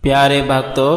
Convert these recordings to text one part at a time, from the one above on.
प्यारे भक्तों,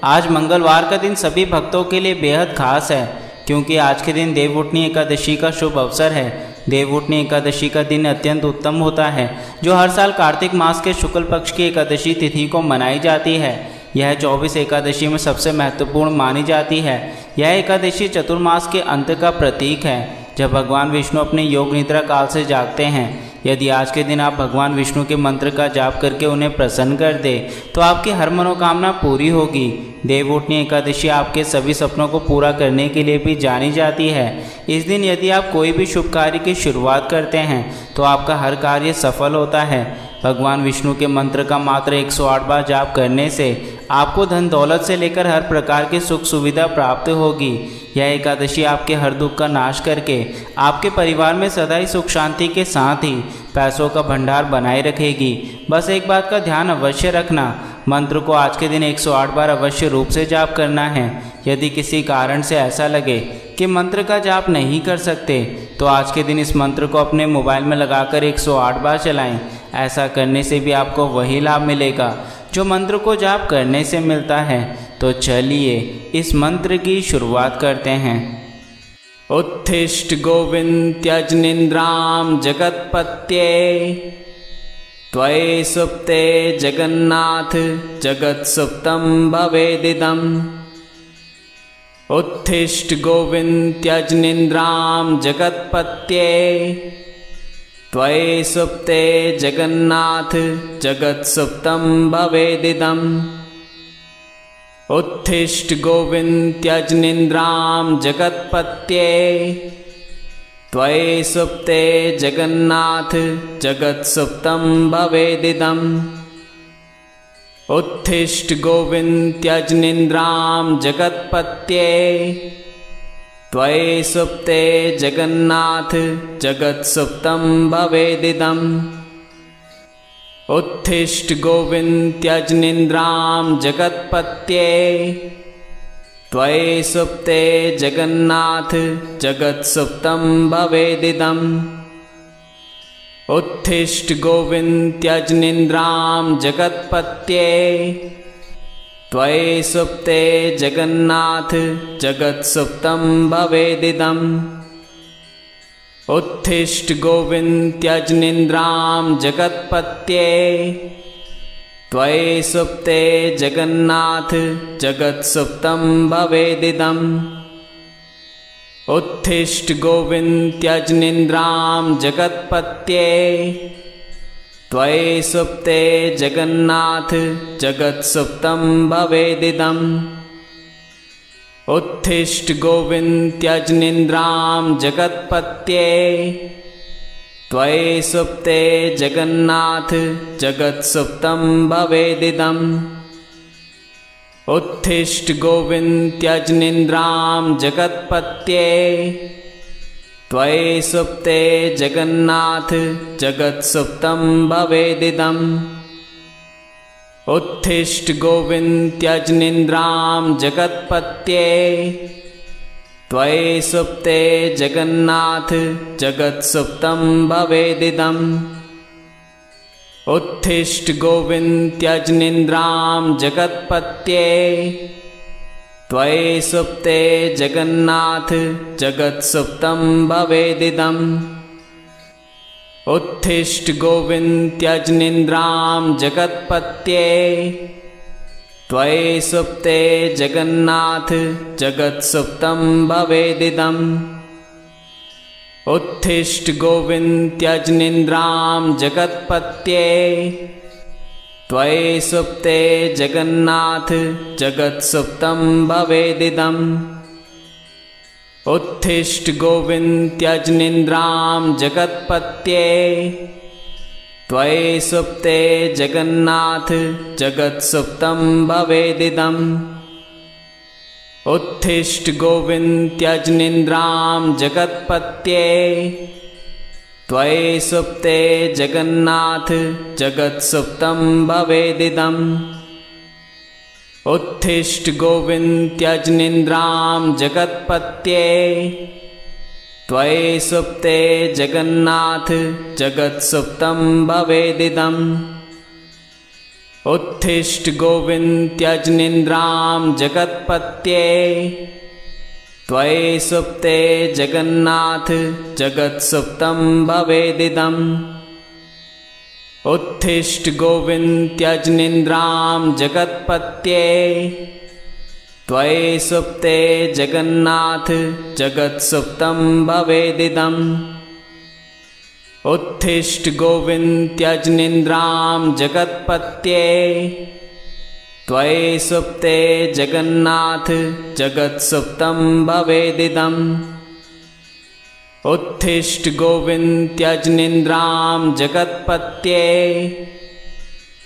आज मंगलवार का दिन सभी भक्तों के लिए बेहद खास है, क्योंकि आज के दिन देवउठनी एकादशी का शुभ अवसर है। देवउठनी एकादशी का दिन अत्यंत उत्तम होता है, जो हर साल कार्तिक मास के शुक्ल पक्ष की एकादशी तिथि को मनाई जाती है। यह 24 एकादशी में सबसे महत्वपूर्ण मानी जाती है। यह एकादशी चतुर्मास के अंत का प्रतीक है, जब भगवान विष्णु अपने योग निद्रा काल से जागते हैं। यदि आज के दिन आप भगवान विष्णु के मंत्र का जाप करके उन्हें प्रसन्न कर दे तो आपकी हर मनोकामना पूरी होगी। देवउठनी एकादशी आपके सभी सपनों को पूरा करने के लिए भी जानी जाती है। इस दिन यदि आप कोई भी शुभ कार्य की शुरुआत करते हैं तो आपका हर कार्य सफल होता है। भगवान विष्णु के मंत्र का मात्र 108 बार जाप करने से आपको धन दौलत से लेकर हर प्रकार की सुख सुविधा प्राप्त होगी। यह एकादशी आपके हर दुख का नाश करके आपके परिवार में सदा ही सुख शांति के साथ ही पैसों का भंडार बनाए रखेगी। बस एक बात का ध्यान अवश्य रखना, मंत्र को आज के दिन 108 बार अवश्य रूप से जाप करना है। यदि किसी कारण से ऐसा लगे कि मंत्र का जाप नहीं कर सकते तो आज के दिन इस मंत्र को अपने मोबाइल में लगाकर 108 बार चलाएं। ऐसा करने से भी आपको वही लाभ मिलेगा जो मंत्र को जाप करने से मिलता है। तो चलिए इस मंत्र की शुरुआत करते हैं। उत्तिष्ठ गोविंद त्यज निद्रां जगत्पत्ये, त्वयि सुप्ते जगन्नाथ जगत्सुप्तं भवेदिदम्। उत्तिष्ठ गोविंद त्यज निद्रां जगत्पत्ये, त्वयि सुप्ते जगन्नाथ जगत्सुप्तं भवेदिदम्। उत्तिष्ठ गोविंद त्यज निद्रां जगत्पत्ये, त्वयि सुप्ते जगन्नाथ जगत्सुप्तं भवेदिदम्। उत्तिष्ठ गोविंद त्यज निद्रां जगत्पत्ये, त्वयि सुप्ते जगन्नाथ जगत्सुप्तं भवेदिदम्। उत्तिष्ठ गोविंद त्यज निद्रां जगत्पत्ये, त्वयि सुप्ते जगन्नाथ जगत्सुप्तं भवेदिदम्। उत्तिष्ठ गोविंद त्यज निद्रां जगत्पत्ये, त्वयि सुप्ते जगन्नाथ जगत्सुप्तं भवेदिदम्। उत्तिष्ठ गोविंद त्यज निद्रां जगत्पत्ये, त्वयि सुप्ते जगन्नाथ जगत्सुप्तं भवेदिदम्। उत्तिष्ठ गोविंद त्यज निद्रां जगत्पत्ये, त्वयि सुप्ते जगन्नाथ जगत्सुप्तं भवेदिदम्। उत्तिष्ठ गोविंद त्यज निद्रां जगत्पत्ये, त्वयि सुप्ते जगन्नाथ जगत्सुप्तं भवेदिदम्। उत्तिष्ठ गोविंद त्यज निद्रां जगत्पत्ये, त्वयि सुप्ते जगन्नाथ जगत्सुप्तं भवेदिदम्। उत्तिष्ठ गोविंद त्यज निद्रां जगत्पत्ये, त्वयि सुप्ते जगन्नाथ जगत्सुप्तं भवेदिदम्। उत्तिष्ठ गोविंद त्यज निद्रां जगत्पत्ये, त्वयि सुप्ते जगन्नाथ जगत्सुप्तं भवेदिदम्। उत्तिष्ठ गोविंद त्यज निद्रां जगत्पत्ये, त्वयि सुप्ते जगन्नाथ जगत्सुप्तं भवेदिदम्। उत्तिष्ठ गोविंद त्यज निद्रां जगत्पत्ये, त्वयि सुप्ते जगन्नाथ जगत्सुप्तं भवेदिदम्। उत्तिष्ठ गोविंद त्यज निद्रां जगत्पत्ये, त्वयि सुप्ते जगन्नाथ जगत्सुप्तं भवेदिदम्। उत्तिष्ठ गोविंद त्यज निद्रां जगत्पत्ये, त्वयि सुप्ते जगन्नाथ जगत्सुप्तं भवेदिदम्। उत्तिष्ठ गोविंद त्यज निद्रां जगत्पत्ये, त्वयि सुप्ते जगन्नाथ जगत्सुप्तं भवेदिदम्। उत्थिष्ठ गोविन्द त्यजनिन्द्रां जगत्पत्ये त्वयि सुप्ते जगन्नाथ जगत्सुप्तं भवेदिदम्। उत्थिष्ठ गोविन्द त्यजनिन्द्रां जगत्पत्ये त्वयि सुप्ते जगन्नाथ जगत्सुप्तं भवेदिदम्। उत्थिष्ठ गोविन्द त्यजनिन्द्रां जगत्पत्ये त्वयि सुप्ते जगन्नाथ जगत्सुप्तं भवेदिदम्। उत्थिष्ठ गोविन्द त्यजनिन्द्रां जगत्पत्ये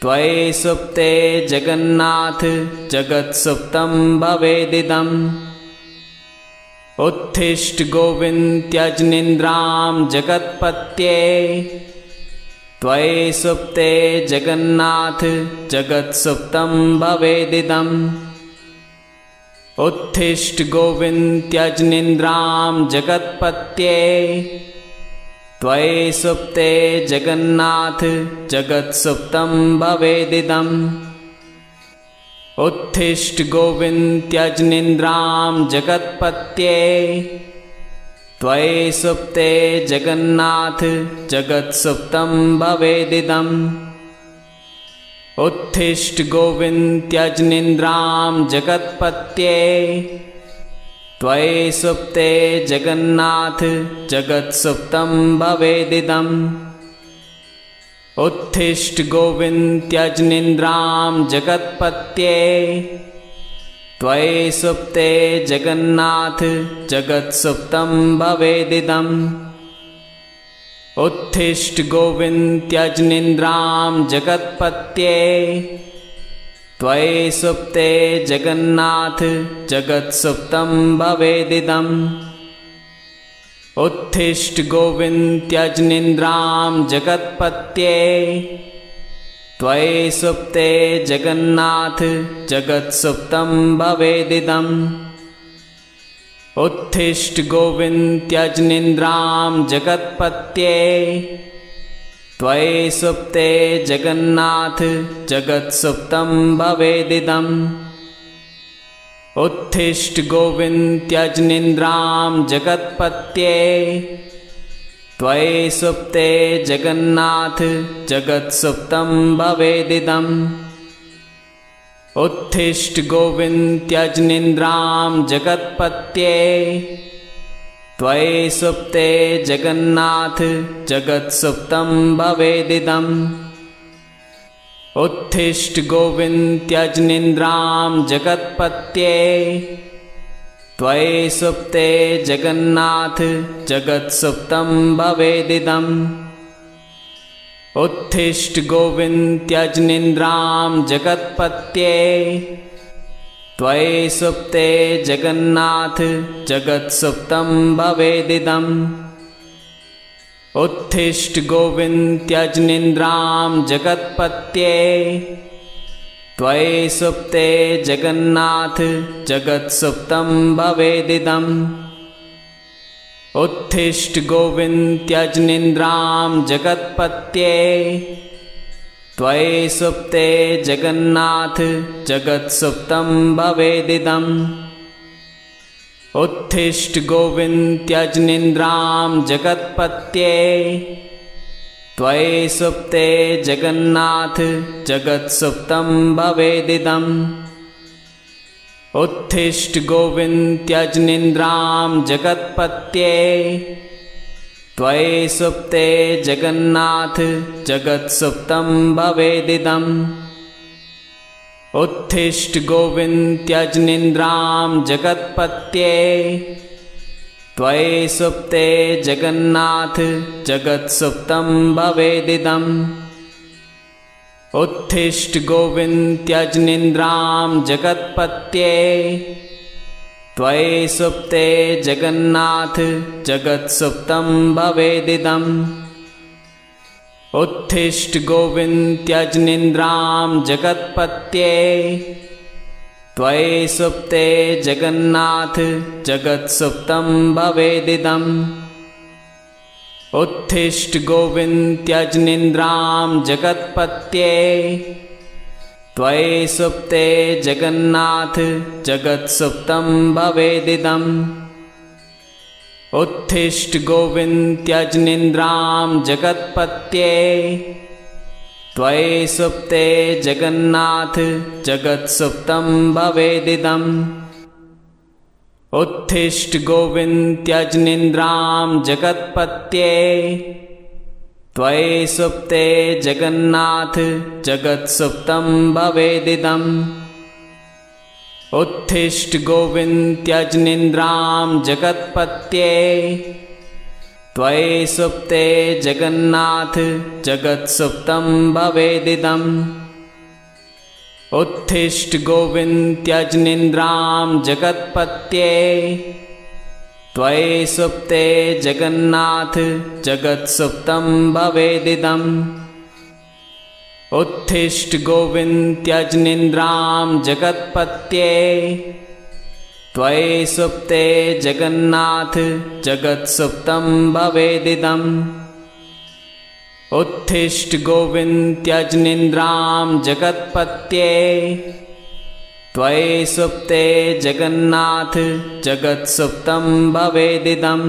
त्वयि सुप्ते जगन्नाथ जगत्सुप्तं भवेदिदम्। उत्थिष्ठ गोविन्द त्यजनिन्द्रां जगत्पत्ये त्वयि सुप्ते जगन्नाथ जगत्सुप्तं भवेदिदम्। उत्थिष्ठ गोविन्द त्यजनिन्द्रां जगत्पत्ये त्वयि सुप्ते जगन्नाथ जगत्सुप्तं भवेदिदम्। उत्थिष्ठ गोविन्द त्यजनिन्द्रां जगत्पत्ये त्वयि सुप्ते जगन्नाथ जगत्सुप्तं भवेदिदम्। उत्थिष्ठ गोविन्द त्यजनिन्द्रां जगत्पत्ये त्वयि सुप्ते जगन्नाथ जगत्सुप्तं भवेदिदम्। उत्थिष्ठ गोविन्द त्यजनिन्द्रां जगत्पत्ये त्वयि सुप्ते जगन्नाथ जगत्सुप्तं भवेदिदम्। उत्थिष्ठ गोविन्द त्यजनिन्द्रां जगत्पत्ये त्वयि सुप्ते जगन्नाथ जगत्सुप्तं भवेदिदम्। उत्थिष्ठ गोविन्द त्यजनिन्द्रां जगत्पत्ये त्वयि सुप्ते जगन्नाथ जगत्सुप्तं भवेदिदम्। उत्थिष्ठ गोविन्द त्यजनिन्द्रां जगत्पत्ये त्वयि सुप्ते जगन्नाथ जगत्सुप्तं भवेदिदम्। उत्थिष्ठ गोविन्द त्यजनिन्द्रां जगत्पत्ये त्वयि सुप्ते जगन्नाथ जगत्सुप्तं भवेदिदम्। उत्थिष्ठ गोविन्द त्यजनिन्द्रां जगत्पत्ये त्वयि सुप्ते जगन्नाथ जगत्सुप्तं भवेदिदम्। उत्थिष्ठ गोविन्द त्यजनिन्द्रां जगत्पत्ये त्वयि सुप्ते जगन्नाथ जगत्सुप्तं भवेदिदम्। उत्थिष्ठ गोविन्द त्यजनिन्द्रां जगत्पत्ये त्वयि सुप्ते जगन्नाथ जगत्सुप्तं भवेदिदम्। उत्थिष्ठ गोविन्द त्यजनिन्द्रां जगत्पत्ये त्वयि सुप्ते जगन्नाथ जगत्सुप्तं भवेदिदम्। उत्थिष्ठ गोविन्द त्यजनिन्द्रां जगत्पत्ये त्वयि सुप्ते जगन्नाथ जगत्सुप्तं भवेदिदम्। उत्थिष्ठ गोविन्द त्यजनिन्द्रां जगत्पत्ये त्वयि सुप्ते जगन्नाथ जगत्सुप्तं भवेदिदम्। उत्थिष्ठ गोविन्द त्यजनिन्द्रां जगत्पत्ये त्वयि सुप्ते जगन्नाथ जगत्सुप्तं भवेदिदम्। उत्थिष्ठ गोविन्द त्यजनिन्द्रां जगत्पत्ये त्वयि सुप्ते जगन्नाथ जगत्सुप्तं भवेदिदम्। उत्थिष्ठ गोविन्द त्यजनिन्द्रां जगत्पत्ये त्वयि सुप्ते जगन्नाथ जगत्सुप्तं भवेदिदम्। उत्थिष्ठ गोविन्द त्यजनिन्द्रां जगत्पत्ये त्वयि सुप्ते जगन्नाथ जगत्सुप्तं भवेदिदम्। उत्थिष्ठ गोविन्द त्यजनिन्द्रां जगत्पत्ये त्वयि सुप्ते जगन्नाथ जगत्सुप्तं भवेदिदम् उत्थिष्ठ गोविन्द त्यज निन्द्रां जगत्पत्ये त्वयि सुप्ते जगन्नाथ जगत्सुप्तं भवेदिदम् उत्थिष्ठ गोविन्द त्यज निन्द्रां जगत्पत्ये त्वयि सुप्ते जगन्नाथ जगत्सुप्तं भवेदिदम् उत्थिष्ठ गोविन्द त्यज निन्द्रां जगत्पत्ये त्वयि सुप्ते जगन्नाथ जगत्सुप्तं भवेदिदम् उत्थिष्ठ गोविन्द त्यज निन्द्रां जगत्पत्ये त्वयि सुप्ते जगन्नाथ जगत्सुप्तं भवेदिदम् उत्थिष्ठ गोविन्द त्यज निन्द्रां जगत्पत्ये त्वयि सुप्ते जगन्नाथ जगत्सुप्तं भवेदिदम् उत्थिष्ठ गोविन्द त्यज निन्द्रां जगत्पत्ये त्वयि सुप्ते जगन्नाथ जगत्सुप्तं भवेदिदम्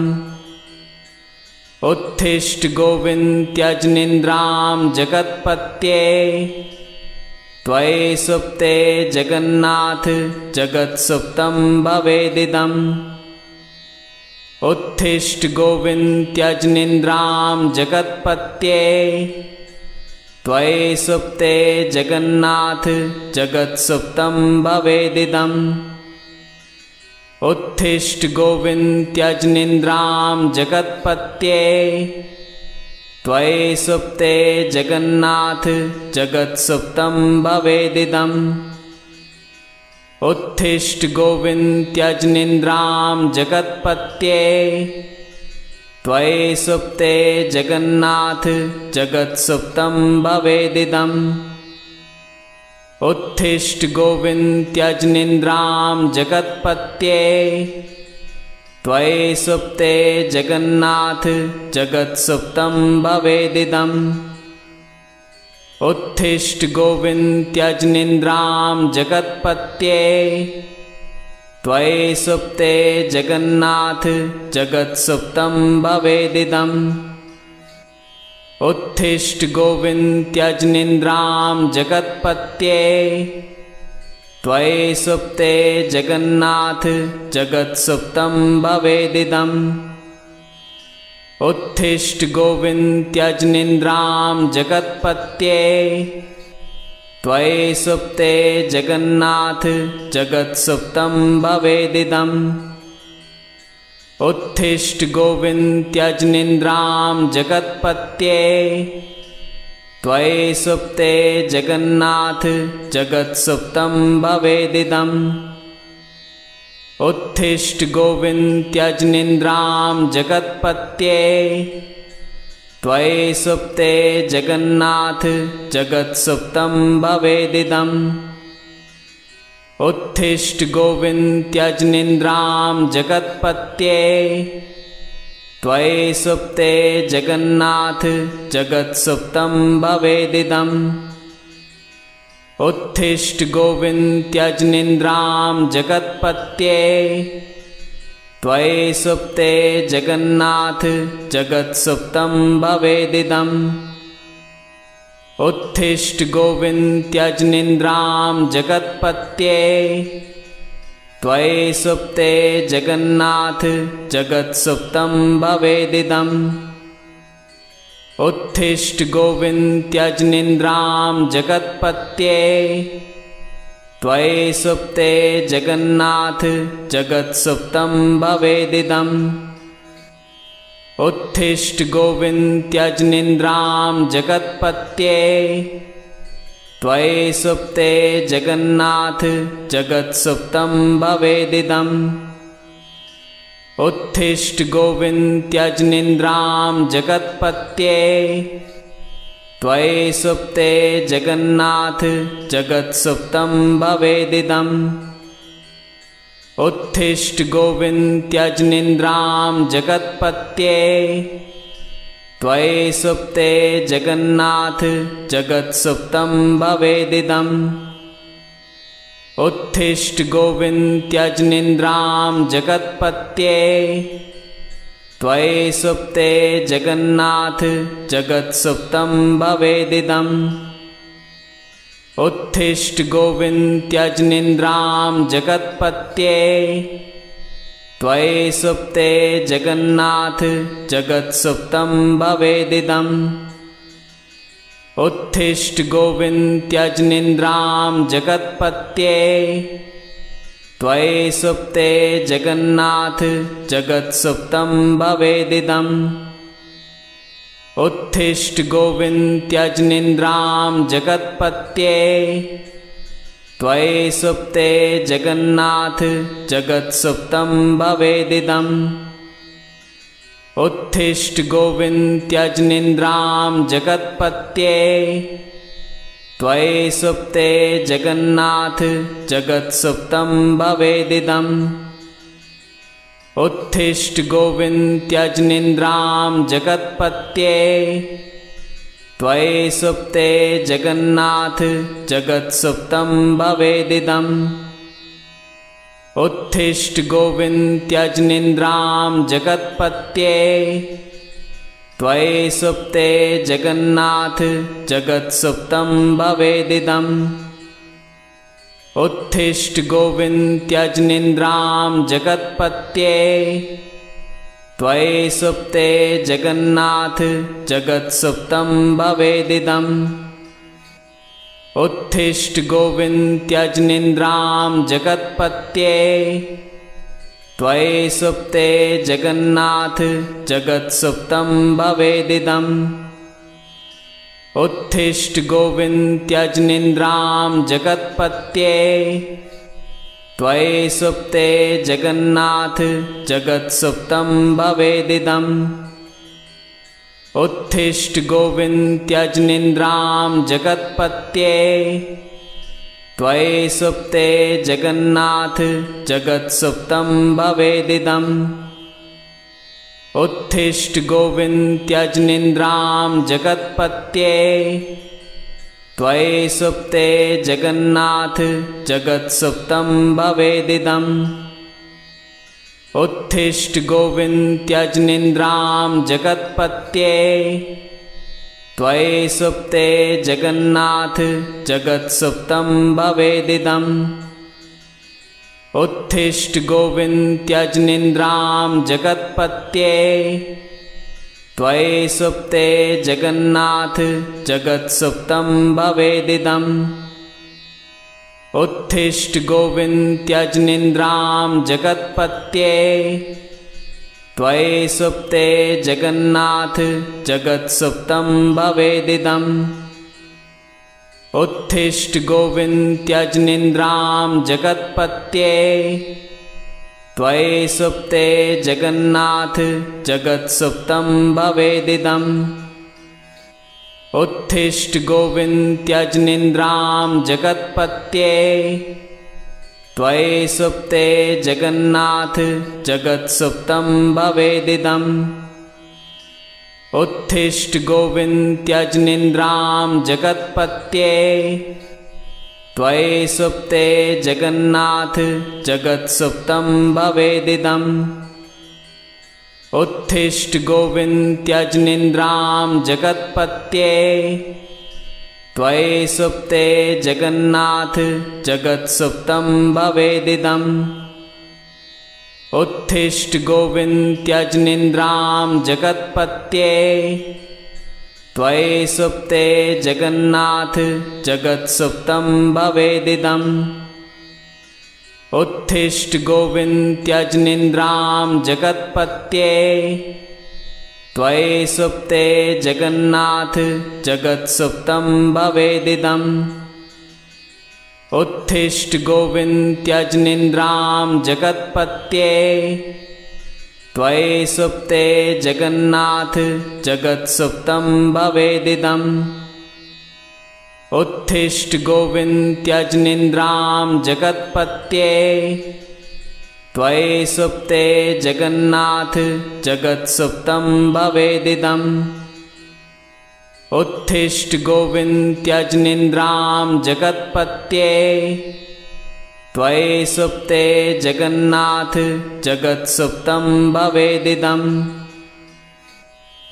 उत्थिष्ठ गोविन्द त्यज निन्द्रां जगत्पत्ये त्वयि सुप्ते जगन्नाथ जगत्सुप्तं भवेदिदम् उत्थिष्ठ गोविन्द त्यज निन्द्रां जगत्पत्ये त्वयि सुप्ते जगन्नाथ जगत्सुप्तं भवेदिदम् उत्थिष्ठ गोविन्द त्यज निन्द्रां जगत्पत्ये त्वयि सुप्ते जगन्नाथ जगत्सुप्तं भवेदिदम् उत्थिष्ठ गोविन्द त्यज निन्द्रां जगत्पत्ये त्वयि सुप्ते जगन्नाथ जगत्सुप्तं भवेदिदम् उत्थिष्ठ गोविन्द त्यज निन्द्रां जगत्पत्ये त्वयि सुप्ते जगन्नाथ जगत्सुप्तं भवेदिदम् उत्थिष्ठ गोविन्द त्यज निन्द्रां जगत्पत्ये त्वयि सुप्ते जगन्नाथ जगत्सुप्तं भवेदिदम् उत्थिष्ठ गोविन्द त्यज निन्द्रां जगत्पत्ये त्वयि सुप्ते जगन्नाथ जगत्सुप्तं भवेदिदम् उत्थिष्ठ गोविन्द त्यज निन्द्रां जगत्पत्ये त्वयि सुप्ते जगन्नाथ जगत्सुप्तं भवेदिदम् उत्थिष्ठ गोविन्द त्यज निन्द्रां जगत्पत्ये त्वयि सुप्ते जगन्नाथ जगत्सुप्तं भवेदिदम् उत्थिष्ठ गोविन्द त्यज निन्द्रां जगत्पत्ये त्वयि सुप्ते जगन्नाथ जगत्सुप्तं भवेदिदम् उत्थिष्ठ गोविन्द त्यज निन्द्रां जगत्पत्ये त्वयि सुप्ते जगन्नाथ जगत्सुप्तं भवेदिदम् उत्थिष्ठ गोविन्द त्यज निन्द्रां जगत्पत्ये त्वयि सुप्ते जगन्नाथ जगत्सुप्तं भवेदिदम् उत्थिष्ठ गोविन्द त्यज निन्द्रां जगत्पत्ये त्वयि सुप्ते जगन्नाथ जगत्सुप्तं भवेदिदम् उत्थिष्ठ गोविन्द त्यज निन्द्रां जगत्पत्ये त्वयि सुप्ते जगन्नाथ जगत्सुप्तं भवेदिदम् उत्थिष्ठ गोविन्द त्यज निन्द्रां जगत्पत्ये त्वयि सुप्ते जगन्नाथ जगत्सुप्तं भवेदिदम् उत्थिष्ठ गोविन्द त्यज निन्द्रां जगत्पत्ये त्वयि सुप्ते जगन्नाथ जगत्सुप्तं भवेदिदम् उत्थिष्ठ गोविन्द त्यज निन्द्रां जगत्पत्ये त्वयि सुप्ते जगन्नाथ जगत्सुप्तं भवेदिदम् उत्थिष्ठ गोविन्द त्यजनिन्द्रां जगत्पत्ये त्वयि सुप्ते जगन्नाथ जगत्सुप्तं भवेदिदम्। उत्थिष्ठ गोविन्द त्यजनिन्द्रां जगत्पत्ये त्वयि सुप्ते जगन्नाथ जगत्सुप्तं भवेदिदम्। उत्थिष्ठ गोविन्द त्यजनिन्द्रां जगत्पत्ये त्वयि सुप्ते जगन्नाथ जगत्सुप्तं भवेदिदम्। उत्थिष्ठ गोविन्द त्यजनिन्द्रां जगत्पत्ये त्वयि सुप्ते जगन्नाथ जगत्सुप्तं भवेदिदम्। उत्थिष्ठ गोविन्द त्यजनिन्द्रां जगत्पत्ये त्वयि सुप्ते जगन्नाथ जगत्सुप्तं भवेदिदम्। उत्थिष्ठ गोविन्द त्यजनिन्द्रां जगत्पत्ये त्वयि सुप्ते जगन्नाथ जगत्सुप्तं भवेदिदम्। उत्थिष्ठ गोविन्द त्यजनिन्द्रां जगत्पत्ये त्वयि सुप्ते जगन्नाथ जगत्सुप्तं भवेदिदम्। उत्थिष्ठ गोविन्द त्यजनिन्द्रां जगत्पत्ये त्वयि सुप्ते जगन्नाथ जगत्सुप्तं भवेदिदम्। उत्थिष्ठ गोविन्द त्यजनिन्द्रां जगत्पत्ये त्वयि सुप्ते जगन्नाथ जगत्सुप्तं भवेदिदम्। उत्थिष्ठ गोविन्द त्यजनिन्द्रां जगत्पत्ये त्वयि सुप्ते जगन्नाथ जगत्सुप्तं भवेदिदम्। उत्थिष्ठ गोविन्द त्यजनिन्द्रां जगत्पत्ये त्वयि सुप्ते जगन्नाथ जगत्सुप्तं भवेदिदम्। उत्थिष्ठ गोविन्द त्यजनिन्द्रां जगत्पत्ये त्वयि सुप्ते जगन्नाथ जगत्सुप्तं भवेदिदम्। उत्थिष्ठ गोविन्द त्यजनिन्द्रां जगत्पत्ये त्वयि सुप्ते जगन्नाथ जगत्सुप्तं भवेदिदम्। उत्थिष्ठ गोविन्द त्यजनिन्द्रां जगत्पत्ये त्वयि सुप्ते जगन्नाथ जगत्सुप्तं भवेदिदम्। उत्थिष्ठ गोविन्द त्यजनिन्द्रां जगत्पत्ये त्वयि सुप्ते जगन्नाथ जगत्सुप्तं भवेदिदम्। उत्थिष्ठ गोविन्द त्यजनिन्द्रां जगत्पत्ये त्वयि सुप्ते जगन्नाथ जगत्सुप्तं भवेदिदम्। उत्थिष्ठ गोविन्द त्यजनिन्द्रां जगत्पत्ये त्वयि सुप्ते जगन्नाथ जगत्सुप्तं भवेदिदम्। उत्थिष्ठ गोविन्द त्यजनिन्द्रां जगत्पत्ये त्वयि सुप्ते जगन्नाथ जगत्सुप्तं भवेदिदम्। उत्थिष्ठ गोविन्द त्यजनिन्द्रां जगत्पत्ये त्वयि सुप्ते जगन्नाथ जगत्सुप्तं भवेदिदम्। उत्थिष्ठ गोविन्द त्यजनिन्द्रां जगत्पत्ये त्वयि सुप्ते जगन्नाथ जगत्सुप्तं भवेदिदम्। उत्थिष्ठ गोविन्द त्यजनिन्द्रां जगत्पत्ये त्वयि सुप्ते जगन्नाथ जगत्सुप्तं भवेदिदम्। उत्थिष्ठ गोविन्द त्यजनिन्द्रां जगत्पत्ये त्वयि सुप्ते जगन्नाथ जगत्सुप्तं भवेदिदम्। उत्थिष्ठ गोविन्द त्यजनिन्द्रां जगत्पत्ये त्वयि सुप्ते जगन्नाथ जगत्सुप्तं भवेदिदम्। उत्थिष्ठ गोविन्द त्यजनिन्द्रां जगत्पत्ये त्वयि सुप्ते जगन्नाथ जगत्सुप्तं भवेदिदम्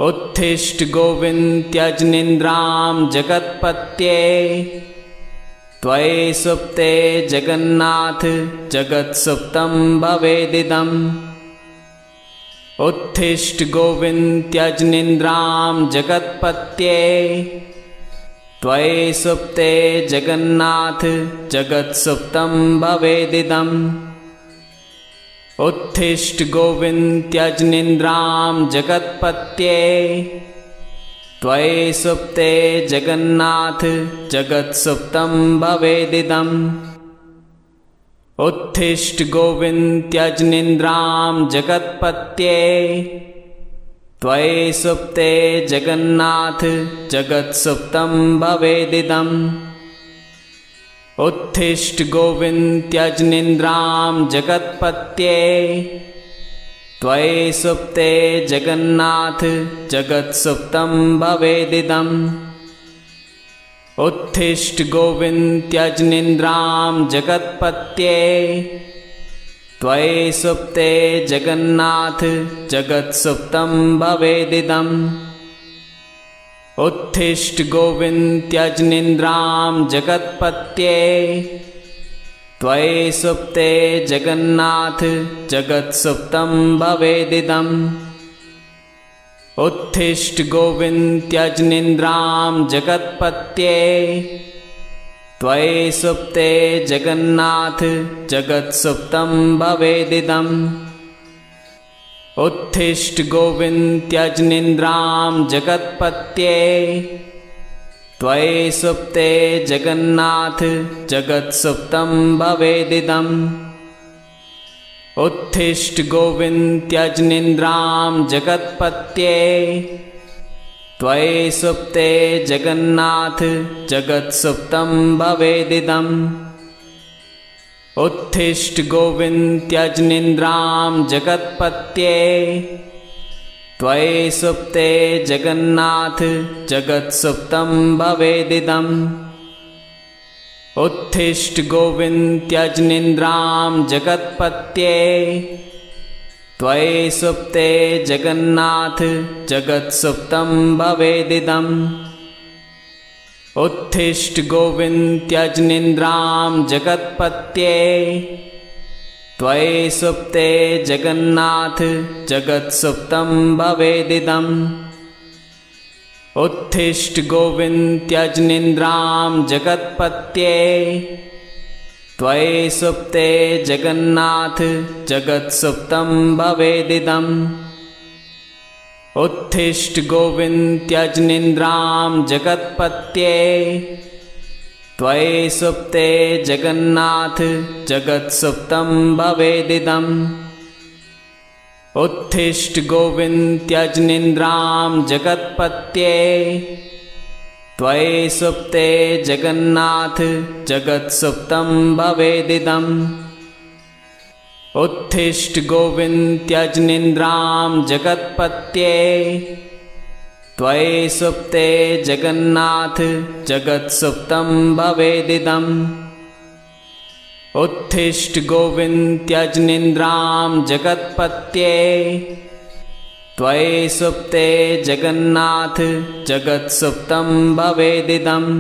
उत्तिष्ठ गोविन्द त्यज निन्द्रां जगत्पत्ये त्वयि सुप्ते जगन्नाथ जगत्सुप्तं भवेदिदम् उत्तिष्ठ गोविन्द त्यज निन्द्रां जगत्पत्ये त्वयि सुप्ते जगन्नाथ जगत्सुप्तं भवेदिदम् उत्तिष्ठ गोविन्द त्यज निन्द्रां जगत्पत्ये त्वयि सुप्ते जगन्नाथ जगत्सुप्तं भवेदिदम् उत्तिष्ठ गोविन्द त्यज निन्द्रां जगत्पत्ये त्वयि सुप्ते जगन्नाथ जगत्सुप्तं भवेदिदम् उत्तिष्ठ गोविन्द त्यज निन्द्रां जगत्पत्ये त्वयि सुप्ते जगन्नाथ जगत्सुप्तं भवेदिदम् उत्तिष्ठ गोविन्द त्यज निन्द्रां जगत्पत्ये त्वयि सुप्ते जगन्नाथ जगत्सुप्तं भवेदिदम् उत्तिष्ठ गोविन्द त्यज निन्द्रां जगत्पत्ये त्वयि सुप्ते जगन्नाथ जगत्सुप्तं भवेदिदम् उत्तिष्ठ गोविन्द त्यज निन्द्रां जगत्पत्ये त्वयि सुप्ते जगन्नाथ जगत्सुप्तं भवेदिदम् उत्तिष्ठ गोविन्द त्यज निन्द्रां जगत्पत्ये त्वयि सुप्ते जगन्नाथ जगत्सुप्तं भवेदिदम् उत्तिष्ठ गोविन्द त्यज निन्द्रां जगत्पत्ये त्वयि सुप्ते जगन्नाथ जगत्सुप्तं भवेदिदम् उत्तिष्ठ गोविन्द त्यज निन्द्रां जगत्पत्ये त्वयि सुप्ते जगन्नाथ जगत्सुप्तं भवेदिदम् उत्तिष्ठ गोविन्द त्यज निन्द्रां जगत्पत्ये त्वयि सुप्ते जगन्नाथ जगत्सुप्तं भवेदिदम् उत्तिष्ठ गोविन्द त्यज निन्द्रां जगत्पत्ये त्वयि सुप्ते जगन्नाथ जगत्सुप्तं भवेदिदम् उत्तिष्ठ गोविन्द त्यज निन्द्रां जगत्पत्ये त्वयि सुप्ते जगन्नाथ जगत्सुप्तं भवेदिदम् उत्तिष्ठ गोविन्द त्यज निन्द्रां जगत्पत्ये त्वयि सुप्ते जगन्नाथ जगत्सुप्तं भवेदिदम् उत्तिष्ठ गोविन्द त्यज निन्द्रां जगत्पत्ये त्वयि सुप्ते जगन्नाथ जगत्सुप्तं भवेदिदम् उत्तिष्ठ गोविन्द त्यज निन्द्रां जगत्पत्ये त्वयि सुप्ते जगन्नाथ जगत्सुप्तं भवेदिदम् उत्तिष्ठ गोविन्द त्यज निन्द्रां जगत्पत्ये त्वयि सुप्ते जगन्नाथ जगत्सुप्तं भवेदिदम्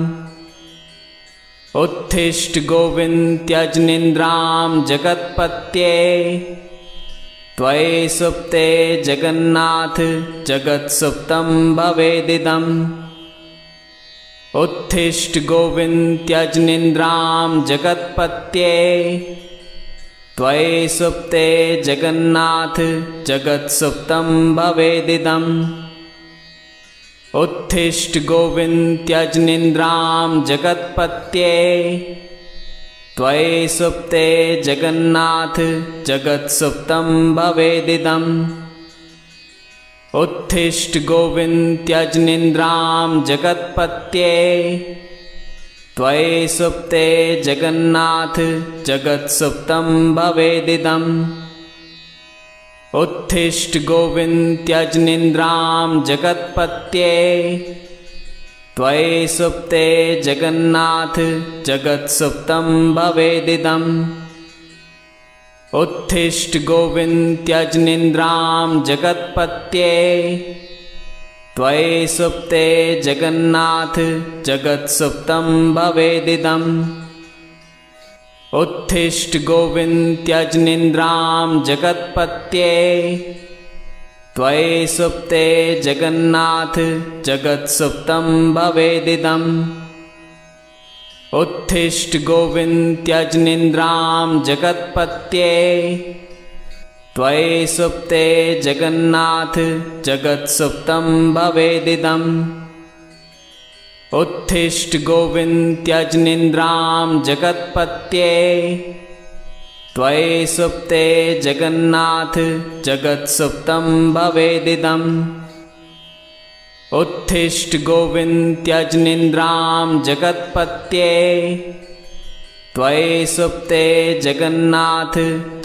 उत्तिष्ठ गोविन्द त्यज निन्द्रां जगत्पत्ये त्वयि सुप्ते जगन्नाथ जगत्सुप्तं भवेदिदम् उत्तिष्ठ गोविन्द त्यज निन्द्रां जगत्पत्ये त्वयि सुप्ते जगन्नाथ जगत्सुप्तं भवेदिदम् उत्तिष्ठ गोविन्द त्यज निन्द्रां जगत्पत्ये त्वयि सुप्ते जगन्नाथ जगत्सुप्तं भवेदिदम् उत्तिष्ठ गोविन्द त्यज निन्द्रां जगत्पत्ये त्वयि सुप्ते जगन्नाथ जगत्सुप्तं भवेदिदम् उत्तिष्ठ गोविन्द त्यज निन्द्रां जगत्पत्ये त्वयि सुप्ते जगन्नाथ जगत्सुप्तं भवेदिदम् उत्थिष्ठ गोविन्द त्यजनिन्द्रां जगत्पत्ये त्वयि सुप्ते जगन्नाथ जगत्सुप्तं भवेदिदम् उत्थिष्ठ गोविन्द त्यजनिन्द्रां जगत्पत्ये त्वयि सुप्ते जगन्नाथ जगत्सुप्तं भवेदिदम् उत्थिष्ठ गोविन्द त्यजनिन्द्रां जगत्पत्ये त्वयि सुप्ते जगन्नाथ जगत्सुप्तं भवेदिदम् उत्थिष्ठ गोविन्द त्यजनिन्द्रां जगत्पत्ये त्वयि सुप्ते जगन्नाथ जगत्सुप्तं भवेदिदम् उत्थिष्ठ गोविन्द त्यजनिन्द्रां जगत्पत्ये त्वयि सुप्ते जगन्नाथ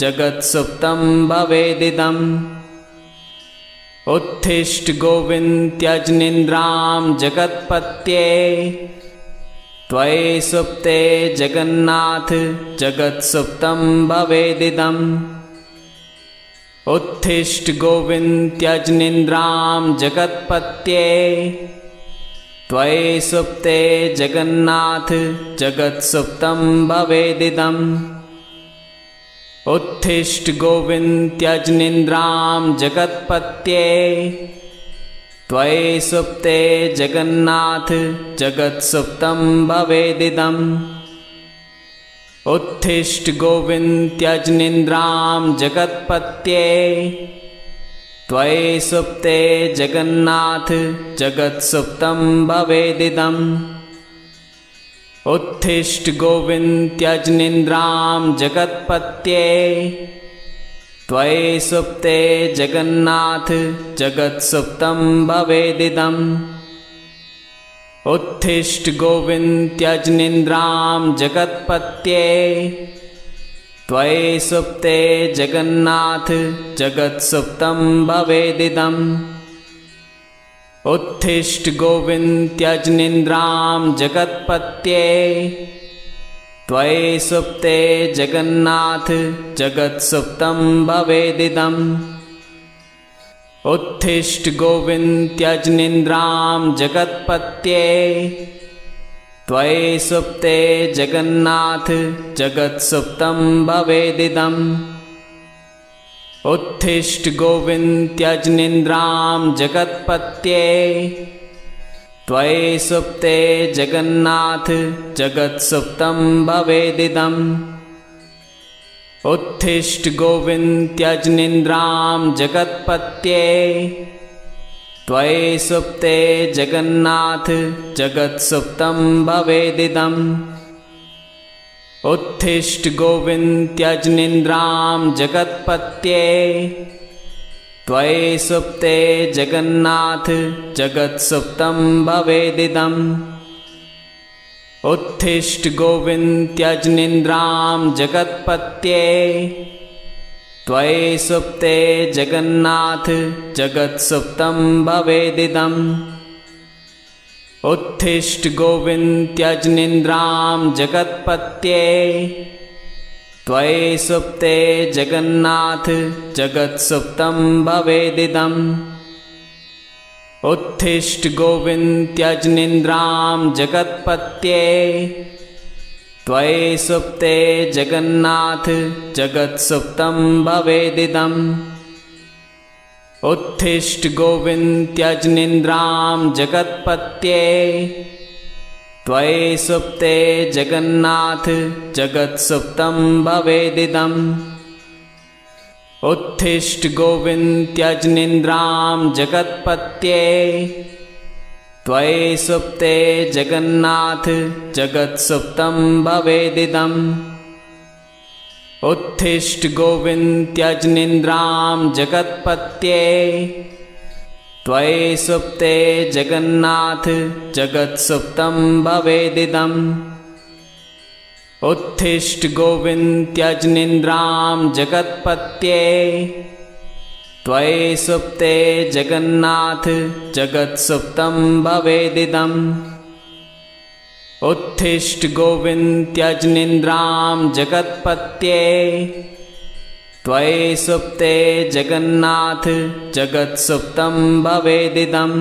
जगत्सुप्तं भवेदिदम् उत्थिष्ठ गोविन्द त्यजनिन्द्रां जगत्पत्ये त्वयि सुप्ते जगन्नाथ जगत्सुप्तं भवेदिदम् उत्थिष्ठ गोविन्द त्यजनिन्द्रां जगत्पत्ये त्वयि सुप्ते जगन्नाथ जगत्सुप्तं भवेदिदम् उत्थिष्ठ गोविन्द त्यजनिन्द्रां जगत्पत्ये त्वयि सुप्ते जगन्नाथ जगत्सुप्तं भवेदिदम् उत्थिष्ठ गोविन्द त्यजनिन्द्रां जगत्पत्ये त्वयि सुप्ते जगन्नाथ जगत्सुप्तं भवेदिदम् उत्थिष्ठ गोविन्द त्यजनिन्द्रां जगत्पत्ये त्वयि सुप्ते जगन्नाथ जगत्सुप्तं भवेदिदम् उत्थिष्ठ गोविन्द त्यजनिन्द्रां जगत्पत्ये त्वयि सुप्ते जगन्नाथ जगत्सुप्तं भवेदिदम् उत्थिष्ठ गोविन्द त्यजनिन्द्रां जगत्पत्ये त्वयि सुप्ते जगन्नाथ जगत्सुप्तं भवेदिदम् उत्थिष्ठ गोविन्द त्यजनिन्द्रां जगत्पत्ये त्वयि सुप्ते जगन्नाथ जगत्सुप्तं भवेदिदम् उत्थिष्ठ गोविन्द त्यजनिन्द्रां जगत्पत्ये त्वयि सुप्ते जगन्नाथ जगत्सुप्तं भवेदिदम् उत्थिष्ठ गोविन्द त्यजनिन्द्रां जगत्पत्ये त्वयि सुप्ते जगन्नाथ जगत्सुप्तं भवेदिदम् उत्थिष्ठ गोविन्द त्यजनिन्द्रां जगत्पत्ये त्वयि सुप्ते जगन्नाथ जगत्सुप्तं भवेदिदम् उत्थिष्ठ गोविन्द त्यजनिन्द्रां जगत्पत्ये त्वयि सुप्ते जगन्नाथ जगत्सुप्तं भवेदिदम् उत्थिष्ठ गोविन्द त्यजनिन्द्रां जगत्पत्ये त्वयि सुप्ते जगन्नाथ जगत्सुप्तं भवेदिदम् उत्थिष्ठ गोविन्द त्यजनिन्द्रां जगत्पत्ये त्वयि सुप्ते जगन्नाथ जगत्सुप्तं भवेदिदम् उत्थिष्ठ गोविन्द त्यजनिन्द्रां जगत्पत्ये त्वयि सुप्ते जगन्नाथ जगत्सुप्तं भवेदिदम् उत्थिष्ठ गोविन्द त्यजनिन्द्रां जगत्पत्ये त्वयि सुप्ते जगन्नाथ जगत्सुप्तं भवेदिदम् उत्थिष्ठ गोविन्द त्यजनिन्द्रां जगत्पत्ये त्वयि सुप्ते जगन्नाथ जगत्सुप्तं भवेदिदम् उत्थिष्ठ गोविन्द त्यजनिन्द्रां जगत्पत्ये त्वयि सुप्ते जगन्नाथ जगत्सुप्तं भवेदिदम् उत्थिष्ठ गोविन्द त्यजनिन्द्रां जगत्पत्ये त्वयि सुप्ते जगन्नाथ जगत्सुप्तं भवेदिदम्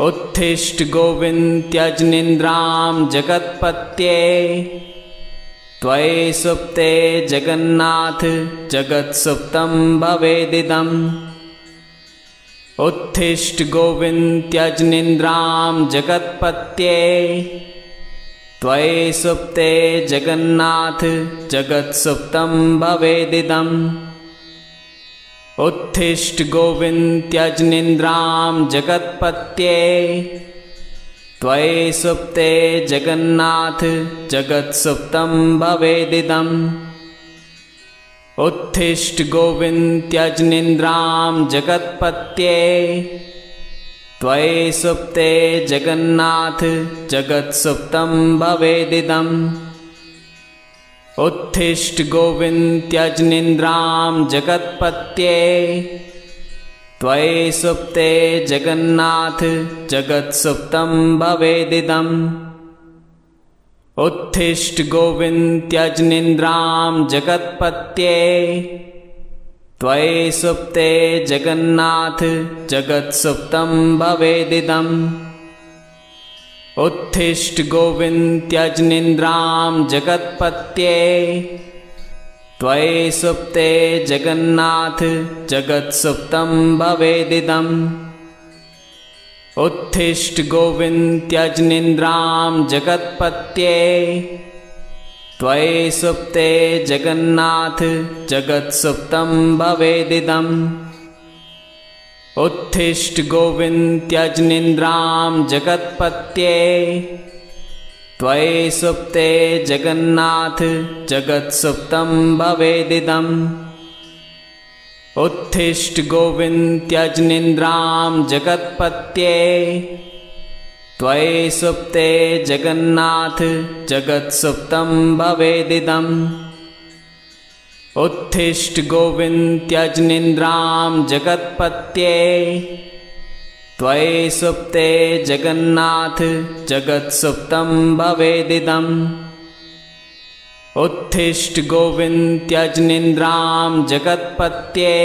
उत्तिष्ठ गोविन्द त्यज निन्द्रां जगत्पत्ये त्वयि सुप्ते जगन्नाथ जगत्सुप्तं भवेदिदम् उत्तिष्ठ गोविन्द त्यज निन्द्रां जगत्पत्ये त्वयि सुप्ते जगन्नाथ जगत्सुप्तं भवेदिदम् उत्तिष्ठ गोविन्द त्यज निन्द्रां जगत्पत्ये त्वयि सुप्ते जगन्नाथ जगत्सुप्तं भवेदिदम् उत्तिष्ठ गोविन्द त्यज निन्द्रां जगत्पत्ये त्वयि सुप्ते जगन्नाथ जगत्सुप्तं भवेदिदम् उत्तिष्ठ गोविन्द त्यज निन्द्रां जगत्पत्ये त्वयि सुप्ते जगन्नाथ जगत्सुप्तं भवेदिदम् उत्तिष्ठ गोविन्द त्यज निन्द्रां जगत्पत्ये त्वयि सुप्ते जगन्नाथ जगत्सुप्तं भवेदिदम् उत्तिष्ठ गोविन्द त्यज निन्द्रां जगत्पत्ये त्वयि सुप्ते जगन्नाथ जगत्सुप्तं भवेदिदम् उत्तिष्ठ गोविन्द त्यज निन्द्रां जगत्पत्ये त्वयि सुप्ते जगन्नाथ जगत्सुप्तं भवेदिदम् उत्तिष्ठ गोविन्द त्यज निन्द्रां जगत्पत्ये त्वयि सुप्ते जगन्नाथ जगत्सुप्तं भवेदिदम् उत्तिष्ठ गोविन्द त्यज निन्द्रां जगत्पत्ये त्वयि सुप्ते जगन्नाथ जगत्सुप्तं भवेदिदम् उत्तिष्ठ गोविन्द त्यज निन्द्रां जगत्पत्ये त्वयि सुप्ते जगन्नाथ जगत्सुप्तं भवेदिदम् उत्तिष्ठ गोविन्द त्यज निन्द्रां जगत्पत्ये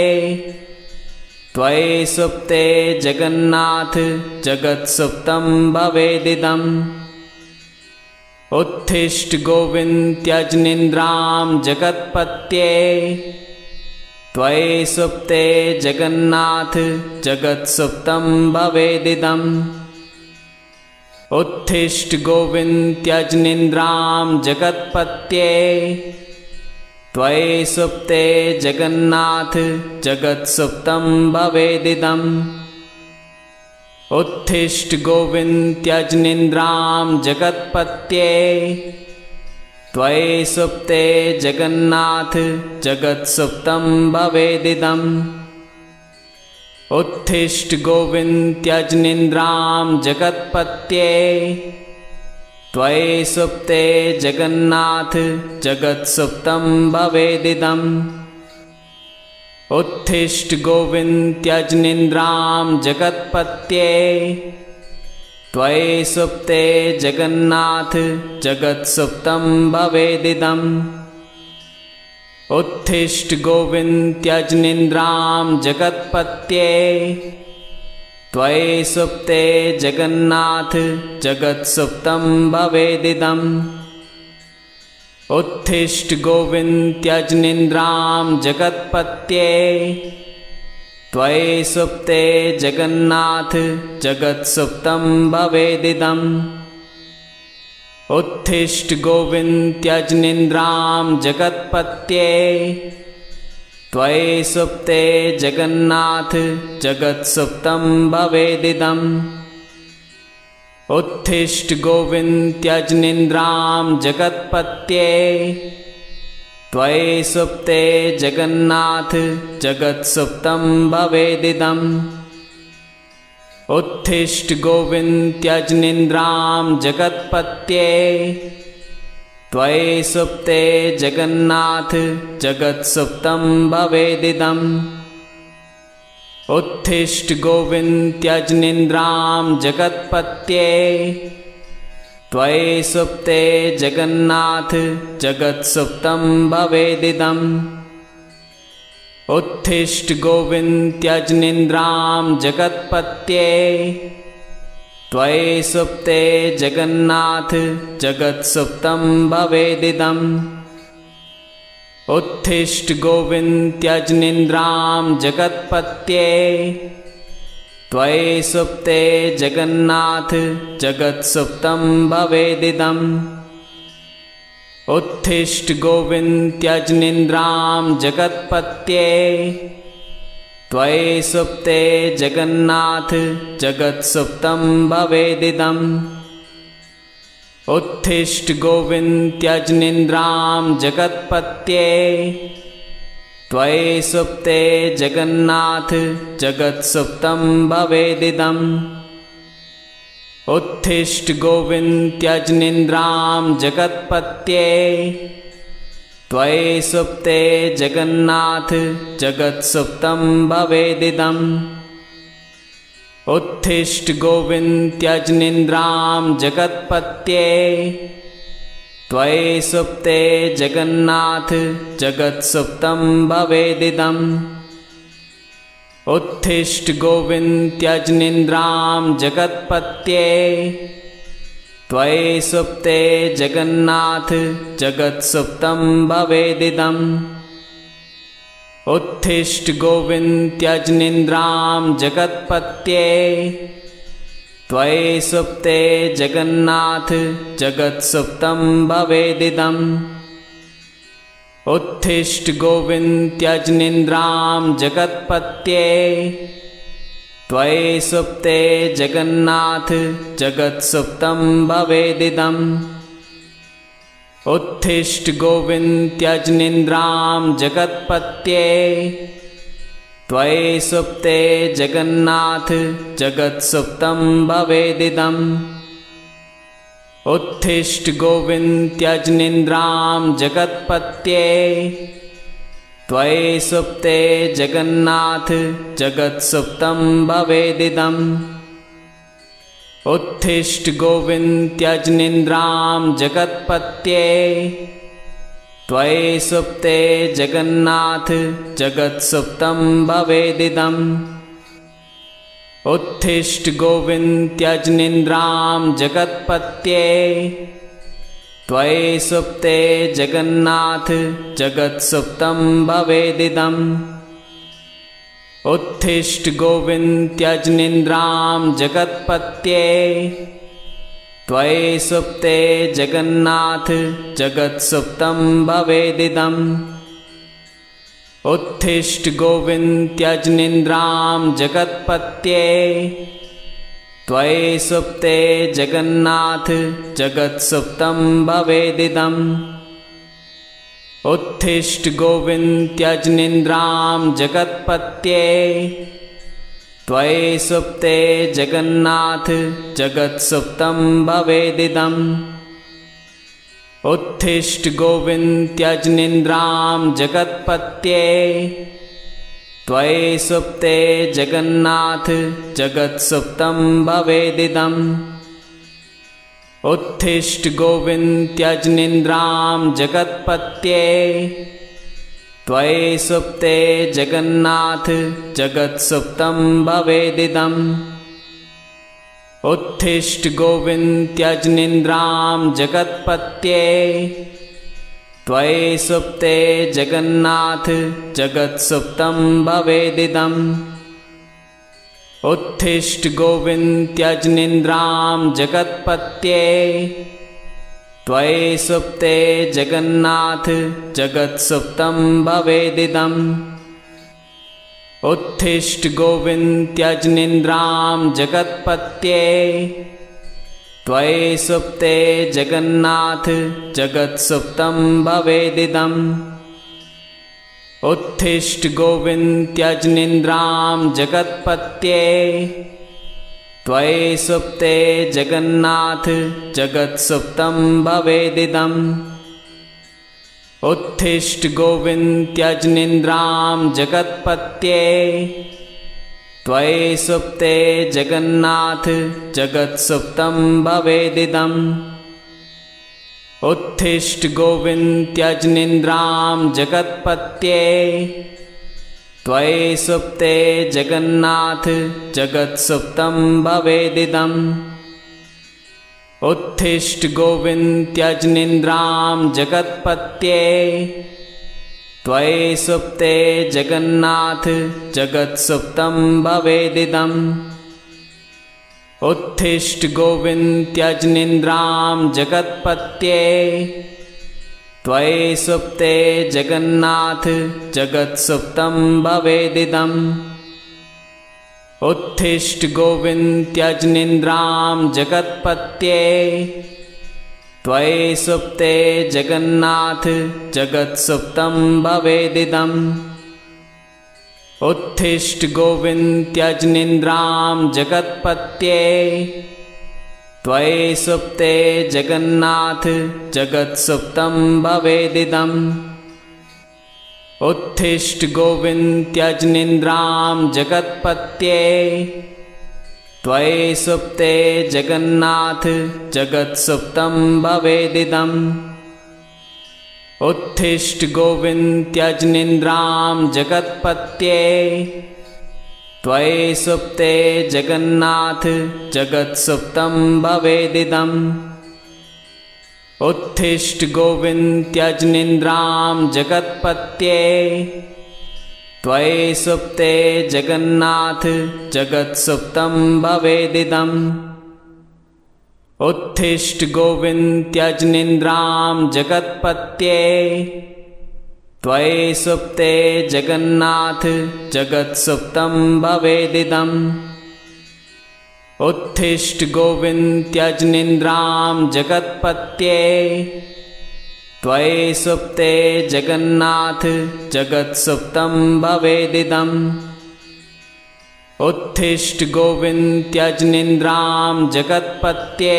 त्वयि सुप्ते जगन्नाथ जगत्सुप्तं भवेदिदम् उत्तिष्ठ गोविन्द त्यज निन्द्रां जगत्पत्ये त्वयि सुप्ते जगन्नाथ जगत्सुप्तं भवेदिदम् उत्तिष्ठ गोविन्द त्यज निन्द्रां जगत्पत्ये त्वयि सुप्ते जगन्नाथ जगत्सुप्तं भवेदिदम् उत्तिष्ठ गोविन्द त्यज निन्द्रां जगत्पत्ये त्वयि सुप्ते जगन्नाथ जगत्सुप्तं भवेदिदम् उत्तिष्ठ गोविन्द त्यज निन्द्रां जगत्पत्ये त्वयि सुप्ते जगन्नाथ जगत्सुप्तं भवेदिदम् उत्तिष्ठ गोविन्द त्यज निन्द्रां जगत्पत्ये त्वयि सुप्ते जगन्नाथ जगत्सुप्तं भवेदिदम् उत्तिष्ठ गोविन्द त्यज निन्द्रां जगत्पत्ये त्वयि सुप्ते जगन्नाथ जगत्सुप्तं भवेदिदम् उत्तिष्ठ गोविन्द त्यज निन्द्रां जगत्पत्ये त्वयि सुप्ते जगन्नाथ जगत्सुप्तं भवेदिदम् उत्तिष्ठ गोविन्द त्यज निन्द्रां जगत्पत्ये त्वयि सुप्ते जगन्नाथ जगत्सुप्तं भवेदिदम् उत्तिष्ठ गोविन्द त्यज निन्द्रां जगत्पत्ये त्वयि सुप्ते जगन्नाथ जगत्सुप्तं भवेदिदम् उत्तिष्ठ गोविन्द त्यज निन्द्रां जगत्पत्ये त्वयि सुप्ते जगन्नाथ जगत्सुप्तं भवेदिदम् उत्तिष्ठ गोविन्द त्यज निन्द्रां जगत्पत्ये त्वयि सुप्ते जगन्नाथ जगत्सुप्तं भवेदिदम् उत्थिष्ठ गोविन्द त्यजनिन्द्रां जगत्पत्ये त्वयि सुप्ते जगन्नाथ जगत्सुप्तं भवेदिदम् उत्थिष्ठ गोविन्द त्यजनिन्द्रां जगत्पत्ये त्वयि सुप्ते जगन्नाथ जगत्सुप्तं भवेदिदम् उत्थिष्ठ गोविन्द त्यजनिन्द्रां जगत्पत्ये त्वयि सुप्ते जगन्नाथ जगत्सुप्तं भवेदिदम् उत्थिष्ठ गोविन्द त्यजनिन्द्रां जगत्पत्ये त्वयि सुप्ते जगन्नाथ जगत्सुप्तं भवेदिदम् उत्थिष्ठ गोविन्द त्यजनिन्द्रां जगत्पत्ये त्वयि सुप्ते जगन्नाथ जगत्सुप्तं भवेदिदम् उत्थिष्ठ गोविन्द त्यजनिन्द्रां जगत्पत्ये त्वयि सुप्ते जगन्नाथ जगत्सुप्तं भवेदिदम् उत्थिष्ठ गोविन्द त्यजनिन्द्रां जगत्पत्ये त्वयि सुप्ते जगन्नाथ जगत्सुप्तं भवेदिदम् उत्थिष्ठ गोविन्द त्यजनिन्द्रां जगत्पत्ये त्वयि सुप्ते जगन्नाथ जगत्सुप्तं भवेदिदम् उत्थिष्ठ गोविन्द त्यजनिन्द्रां जगत्पत्ये त्वयि सुप्ते जगन्नाथ जगत्सुप्तं भवेदिदम् उत्थिष्ठ गोविन्द त्यजनिन्द्रां जगत्पत्ये त्वयि सुप्ते जगन्नाथ जगत्सुप्तं भवेदिदम् उत्थिष्ठ गोविन्द त्यजनिन्द्रां जगत्पत्ये त्वयि सुप्ते जगन्नाथ जगत्सुप्तं भवेदिदम् उत्थिष्ठ गोविन्द त्यजनिन्द्रां जगत्पत्ये त्वयि सुप्ते जगन्नाथ जगत्सुप्तं भवेदिदम् उत्थिष्ठ गोविन्द त्यजनिन्द्रां जगत्पत्ये त्वयि सुप्ते जगन्नाथ जगत्सुप्तं भवेदिदम् उत्थिष्ठ गोविन्द त्यजनिन्द्रां जगत्पत्ये त्वयि सुप्ते जगन्नाथ जगत्सुप्तं भवेदिदम् उत्थिष्ठ गोविन्द त्यजनिन्द्रां जगत्पत्ये त्वयि सुप्ते जगन्नाथ जगत्सुप्तं भवेदिदम् उत्थिष्ठ गोविन्द त्यजनिन्द्रां जगत्पत्ये त्वयि सुप्ते जगन्नाथ जगत्सुप्तं भवेदिदम् उत्थिष्ठ गोविन्द त्यजनिन्द्रां जगत्पत्ये त्वयि सुप्ते जगन्नाथ जगत्सुप्तं भवेदिदम् उत्थिष्ठ गोविन्द त्यजनिन्द्रां जगत्पत्ये त्वयि सुप्ते जगन्नाथ जगत्सुप्तं भवेदिदम् उत्थिष्ठ गोविन्द त्यजनिन्द्रां जगत्पत्ये त्वयि सुप्ते जगन्नाथ जगत्सुप्तं भवेदिदम् उत्थिष्ठ गोविन्द त्यजनिन्द्रां जगत्पत्ये त्वयि सुप्ते जगन्नाथ जगत्सुप्तं भवेदिदम् उत्थिष्ठ गोविन्द त्यजनिन्द्रां जगत्पत्ये त्वयि सुप्ते जगन्नाथ जगत्सुप्तं भवेदिदम् उत्थिष्ठ गोविन्द त्यजनिन्द्रां जगत्पत्ये त्वयि सुप्ते जगन्नाथ जगत्सुप्तं भवेदिदम् उत्थिष्ठ गोविन्द त्यजनिन्द्रां जगत्पत्ये त्वयि सुप्ते जगन्नाथ जगत्सुप्तं भवेदिदम् उत्थिष्ठ गोविन्द त्यजनिन्द्रां जगत्पत्ये त्वयि सुप्ते जगन्नाथ जगत्सुप्तं भवेदिदम् उत्तिष्ठ गोविन्द त्यज निन्द्रां जगत्पत्ये त्वयि सुप्ते जगन्नाथ जगत्सुप्तं भवेदिदम् उत्तिष्ठ गोविन्द त्यज निन्द्रां जगत्पत्ये त्वयि सुप्ते जगन्नाथ जगत्सुप्तं भवेदिदम् उत्तिष्ठ गोविन्द त्यज निन्द्रां जगत्पत्ये त्वयि सुप्ते जगन्नाथ जगत्सुप्तं भवेदिदम् उत्तिष्ठ गोविन्द त्यज निन्द्रां जगत्पत्ये त्वयि सुप्ते जगन्नाथ जगत्सुप्तं भवेदिदम् उत्तिष्ठ गोविन्द त्यज निन्द्रां जगत्पत्ये त्वयि सुप्ते जगन्नाथ जगत्सुप्तं भवेदिदम् उत्तिष्ठ गोविन्द त्यज निन्द्रां जगत्पत्ये त्वयि सुप्ते जगन्नाथ जगत्सुप्तं भवेदिदम् उत्तिष्ठ गोविन्द त्यज निन्द्रां जगत्पत्ये त्वयि सुप्ते जगन्नाथ जगत्सुप्तं भवेदिदम् उत्तिष्ठ गोविन्द त्यज निन्द्रां जगत्पत्ये त्वयि सुप्ते जगन्नाथ जगत्सुप्तं भवेदिदम् उत्तिष्ठ गोविन्द त्यज निन्द्रां जगत्पत्ये त्वयि सुप्ते जगन्नाथ जगत्सुप्तं भवेदिदम् उत्तिष्ठ गोविन्द त्यज निन्द्रां जगत्पत्ये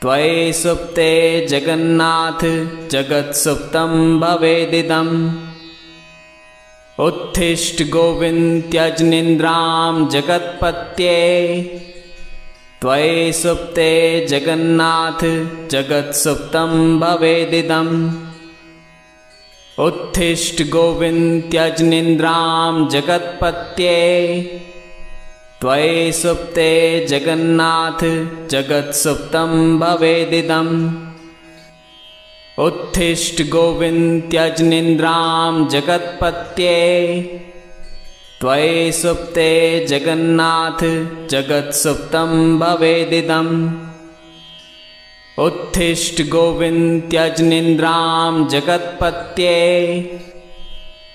त्वयि सुप्ते जगन्नाथ जगत्सुप्तं भवेदिदम् उत्तिष्ठ गोविन्द त्यज निन्द्रां जगत्पत्ये त्वयि सुप्ते जगन्नाथ जगत्सुप्तं भवेदिदम् उत्तिष्ठ गोविन्द त्यज निन्द्रां जगत्पत्ये त्वयि सुप्ते जगन्नाथ जगत्सुप्तं भवेदिदम् उत्तिष्ठ गोविन्द त्यज निन्द्रां जगत्पत्ये त्वयि सुप्ते जगन्नाथ जगत्सुप्तं भवेदिदम् उत्तिष्ठ गोविन्द त्यज निन्द्रां जगत्पत्ये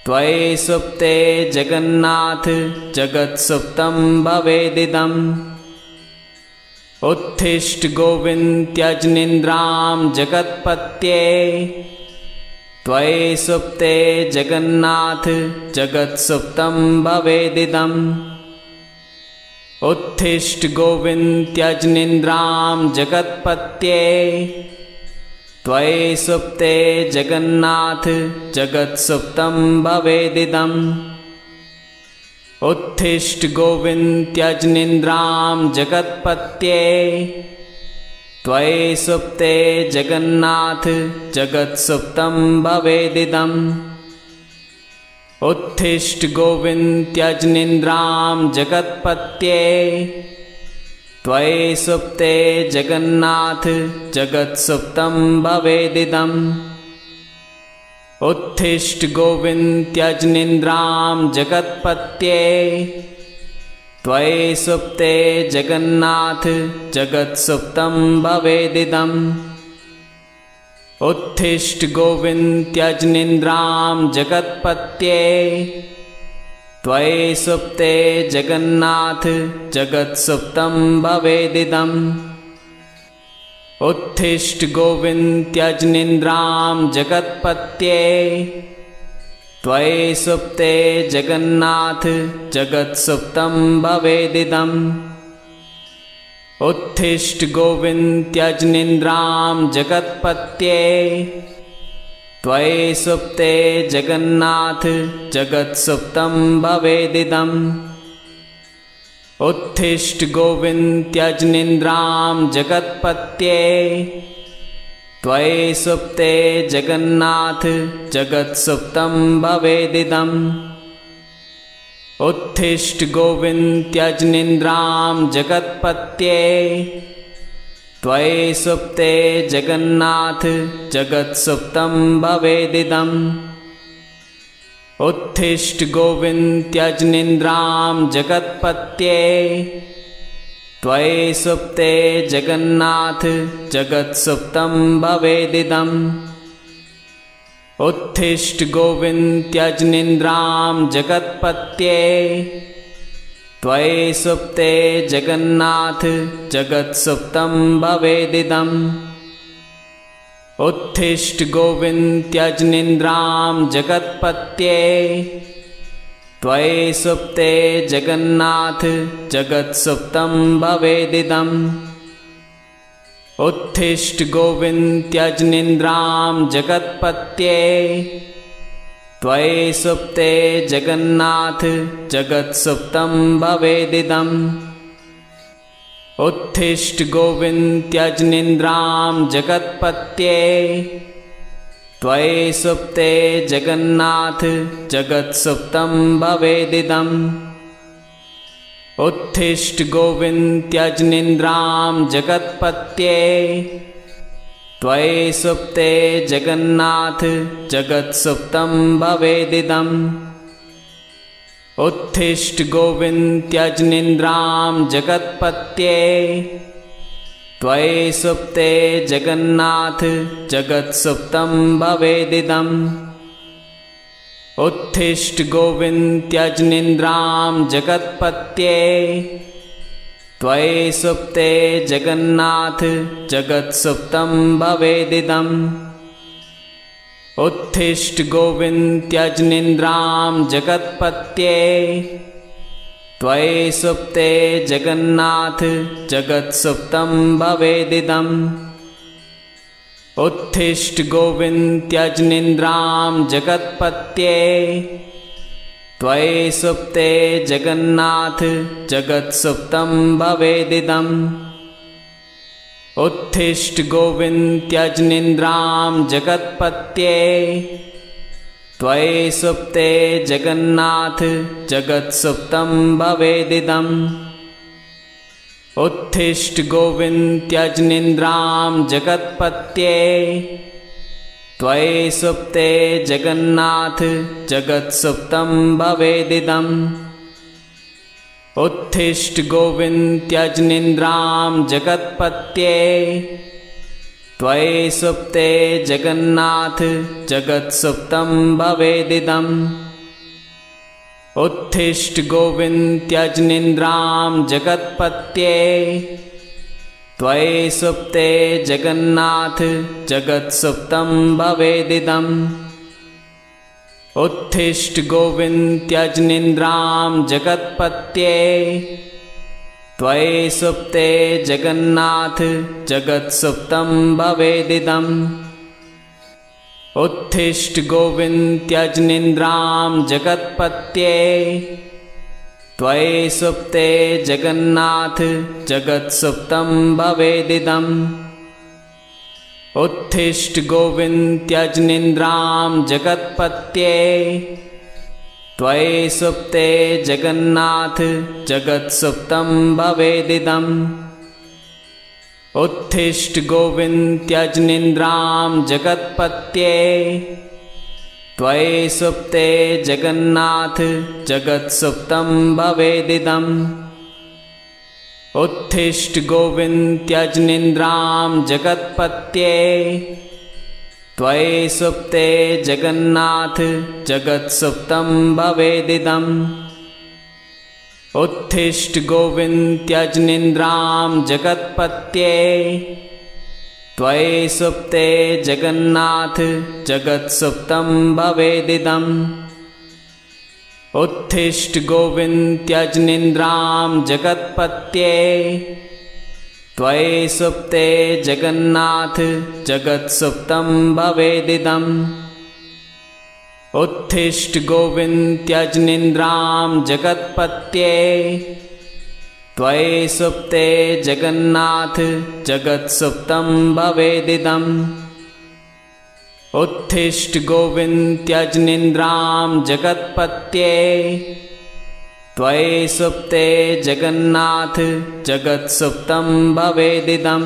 त्वयि सुप्ते जगन्नाथ जगत्सुप्तं भवेदिदम् उत्तिष्ठ गोविन्द त्यज निन्द्रां जगत्पत्ये त्वयि सुप्ते जगन्नाथ जगत्सुप्तं भवेदिदम् उत्तिष्ठ गोविन्द त्यज निन्द्रां जगत्पत्ये त्वयि सुप्ते जगन्नाथ जगत्सुप्तं भवेदिदम् उत्तिष्ठ गोविन्द त्यज निन्द्रां जगत्पत्ये त्वयि सुप्ते जगन्नाथ जगत्सुप्तं भवेदिदम् उत्तिष्ठ गोविन्द त्यज निन्द्रां जगत्पत्ये त्वयि सुप्ते जगन्नाथ जगत्सुप्तं भवेदिदम् उत्तिष्ठ गोविन्द त्यज निन्द्रां जगत्पत्ये त्वयि सुप्ते जगन्नाथ जगत्सुप्तं भवेदिदम् उत्तिष्ठ गोविन्द त्यज निन्द्रां जगत्पत्ये त्वयि सुप्ते जगन्नाथ जगत्सुप्तं भवेदिदम् उत्तिष्ठ गोविन्द त्यज निन्द्रां जगत्पत्ये त्वयि सुप्ते जगन्नाथ जगत्सुप्तं भवेदिदम् उत्तिष्ठ गोविन्द त्यज निन्द्रां जगत्पत्ये त्वयि सुप्ते जगन्नाथ जगत्सुप्तं भवेदिदम् उत्तिष्ठ गोविन्द त्यज निन्द्रां जगत्पत्ये त्वयि सुप्ते जगन्नाथ जगत्सुप्तं भवेदिदम् उत्थिष्ठ गोविन्द त्यजनिन्द्रां जगत्पत्ये त्वयि सुप्ते जगन्नाथ जगत्सुप्तं भवेदिदम्। उत्थिष्ठ गोविन्द त्यजनिन्द्रां जगत्पत्ये त्वयि सुप्ते जगन्नाथ जगत्सुप्तं भवेदिदम्। उत्थिष्ठ गोविन्द त्यजनिन्द्रां जगत्पत्ये त्वयि सुप्ते जगन्नाथ जगत्सुप्तं भवेदिदम्। उत्थिष्ठ गोविन्द त्यजनिन्द्रां जगत्पत्ये त्वयि सुप्ते जगन्नाथ जगत्सुप्तं भवेदिदम्। उत्थिष्ठ गोविन्द त्यजनिन्द्रां जगत्पत्ये त्वयि सुप्ते जगन्नाथ जगत्सुप्तं भवेदिदम्। उत्थिष्ठ गोविन्द त्यजनिन्द्रां जगत्पत्ये त्वयि सुप्ते जगन्नाथ जगत्सुप्तं भवेदिदम्। उत्थिष्ठ गोविन्द त्यजनिन्द्रां जगत्पत्ये त्वयि सुप्ते जगन्नाथ जगत्सुप्तं भवेदिदम्। उत्थिष्ठ गोविन्द त्यजनिन्द्रां जगत्पत्ये त्वयि सुप्ते जगन्नाथ जगत्सुप्तं भवेदिदम्। उत्थिष्ठ गोविन्द त्यजनिन्द्रां जगत्पत्ये त्वयि सुप्ते जगन्नाथ जगत्सुप्तं भवेदिदम्। उत्थिष्ठ गोविन्द त्यजनिन्द्रां जगत्पत्ये त्वयि सुप्ते जगन्नाथ जगत्सुप्तं भवेदिदम्। उत्थिष्ठ गोविन्द त्यजनिन्द्रां जगत्पत्ये त्वयि सुप्ते जगन्नाथ जगत्सुप्तं भवेदिदम्। उत्थिष्ठ गोविन्द त्यजनिन्द्रां जगत्पत्ये त्वयि सुप्ते जगन्नाथ जगत्सुप्तं भवेदिदम्। उत्थिष्ठ गोविन्द त्यजनिन्द्रां जगत्पत्ये त्वयि सुप्ते जगन्नाथ जगत्सुप्तं भवेदिदम्। उत्थिष्ठ गोविन्द त्यजनिन्द्रां जगत्पत्ये त्वयि सुप्ते जगन्नाथ जगत्सुप्तं भवेदिदम्। उत्थिष्ठ गोविन्द त्यजनिन्द्रां जगत्पत्ये त्वयि सुप्ते जगन्नाथ जगत्सुप्तं भवेदिदम्। उत्थिष्ठ गोविन्द त्यजनिन्द्रां जगत्पत्ये त्वयि सुप्ते जगन्नाथ जगत्सुप्तं भवेदिदम्। उत्थिष्ठ गोविन्द त्यजनिन्द्रां जगत्पत्ये त्वयि सुप्ते जगन्नाथ जगत्सुप्तं भवेदिदम्। उत्थिष्ठ गोविन्द त्यजनिन्द्रां जगत्पत्ये त्वयि सुप्ते जगन्नाथ जगत्सुप्तं भवेदिदम्। उत्थिष्ठ गोविन्द त्यजनिन्द्रां जगत्पत्ये त्वयि सुप्ते जगन्नाथ जगत्सुप्तं भवेदिदम्। उत्थिष्ठ गोविन्द त्यजनिन्द्रां जगत्पत्ये त्वयि सुप्ते जगन्नाथ जगत्सुप्तं भवेदिदम्। उत्थिष्ठ गोविन्द त्यजनिन्द्रां जगत्पत्ये त्वयि सुप्ते जगन्नाथ जगत्सुप्तं भवेदिदम्। उत्थिष्ठ गोविन्द त्यजनिन्द्रां जगत्पत्ये त्वयि सुप्ते जगन्नाथ जगत्सुप्तं भवेदिदम्। उत्थिष्ठ गोविन्द त्यजनिन्द्रां जगत्पत्ये त्वयि सुप्ते जगन्नाथ जगत्सुप्तं भवेदिदम्। उत्थिष्ठ गोविन्द त्यजनिन्द्रां जगत्पत्ये त्वयि सुप्ते जगन्नाथ जगत्सुप्तं भवेदिदम्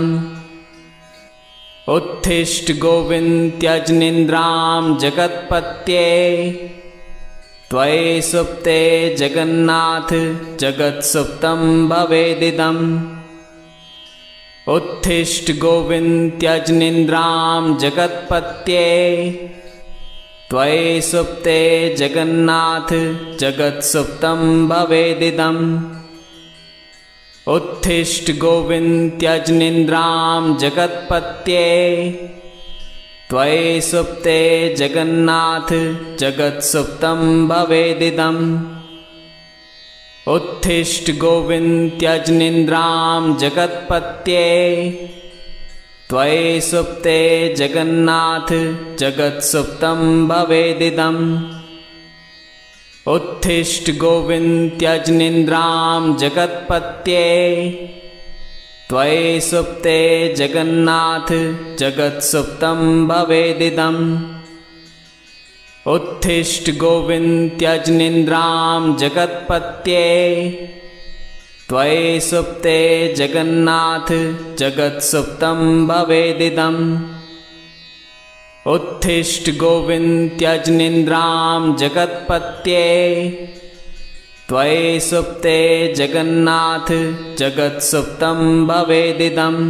उत्तिष्ठ गोविन्द त्यज निन्द्रां जगत्पत्ये त्वयि सुप्ते जगन्नाथ जगत्सुप्तं भवेदिदम् उत्तिष्ठ गोविन्द त्यज निन्द्रां जगत्पत्ये त्वयि सुप्ते जगन्नाथ जगत्सुप्तं भवेदिदम् उत्तिष्ठ गोविन्द त्यज निन्द्रां जगत्पत्ये त्वयि सुप्ते जगन्नाथ जगत्सुप्तं भवेदिदम् उत्तिष्ठ गोविन्द त्यज निन्द्रां जगत्पत्ये त्वयि सुप्ते जगन्नाथ जगत्सुप्तं भवेदिदम् उत्तिष्ठ गोविन्द त्यज निन्द्रां जगत्पत्ये त्वयि सुप्ते जगन्नाथ जगत्सुप्तं भवेदिदम् उत्तिष्ठ गोविन्द त्यज निन्द्रां जगत्पत्ये त्वयि सुप्ते जगन्नाथ जगत्सुप्तं भवेदिदम् उत्तिष्ठ गोविन्द त्यज निन्द्रां जगत्पत्ये त्वयि सुप्ते जगन्नाथ जगत्सुप्तं भवेदिदम्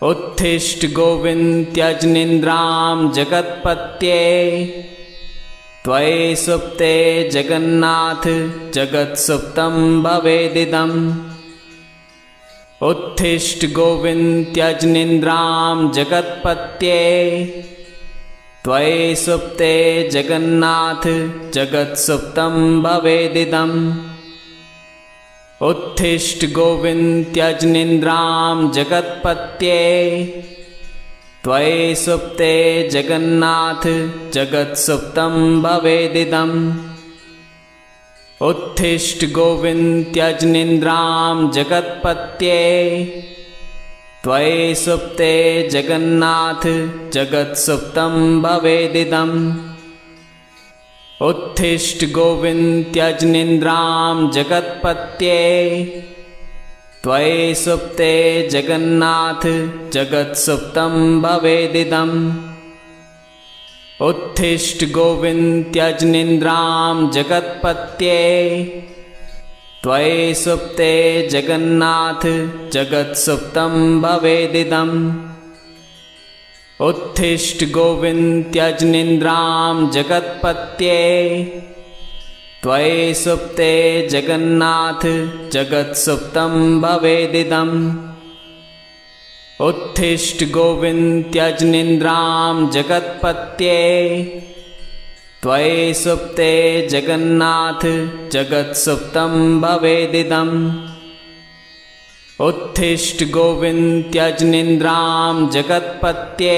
उत्तिष्ठ गोविन्द त्यज निन्द्रां जगत्पत्ये त्वयि सुप्ते जगन्नाथ जगत्सुप्तं भवेदिदम् उत्तिष्ठ गोविन्द त्यज निन्द्रां जगत्पत्ये त्वयि सुप्ते जगन्नाथ जगत्सुप्तं भवेदिदम् उत्तिष्ठ गोविन्द त्यज निन्द्रां जगत्पत्ये त्वयि सुप्ते जगन्नाथ जगत्सुप्तं भवेदिदम् उत्तिष्ठ गोविन्द त्यज निन्द्रां जगत्पत्ये त्वयि सुप्ते जगन्नाथ जगत्सुप्तं भवेदिदम् उत्तिष्ठ गोविन्द त्यज निन्द्रां जगत्पत्ये त्वयि सुप्ते जगन्नाथ जगत्सुप्तं भवेदिदम् उत्तिष्ठ गोविन्द त्यज निन्द्रां जगत्पत्ये त्वयि सुप्ते जगन्नाथ जगत्सुप्तं भवेदिदम् उत्तिष्ठ गोविन्द त्यज निन्द्रां जगत्पत्ये त्वयि सुप्ते जगन्नाथ जगत्सुप्तं भवेदिदम् उत्तिष्ठ गोविन्द त्यज निन्द्रां जगत्पत्ये त्वयि सुप्ते जगन्नाथ जगत्सुप्तं भवेदिदम् उत्तिष्ठ गोविन्द त्यज निन्द्रां जगत्पत्ये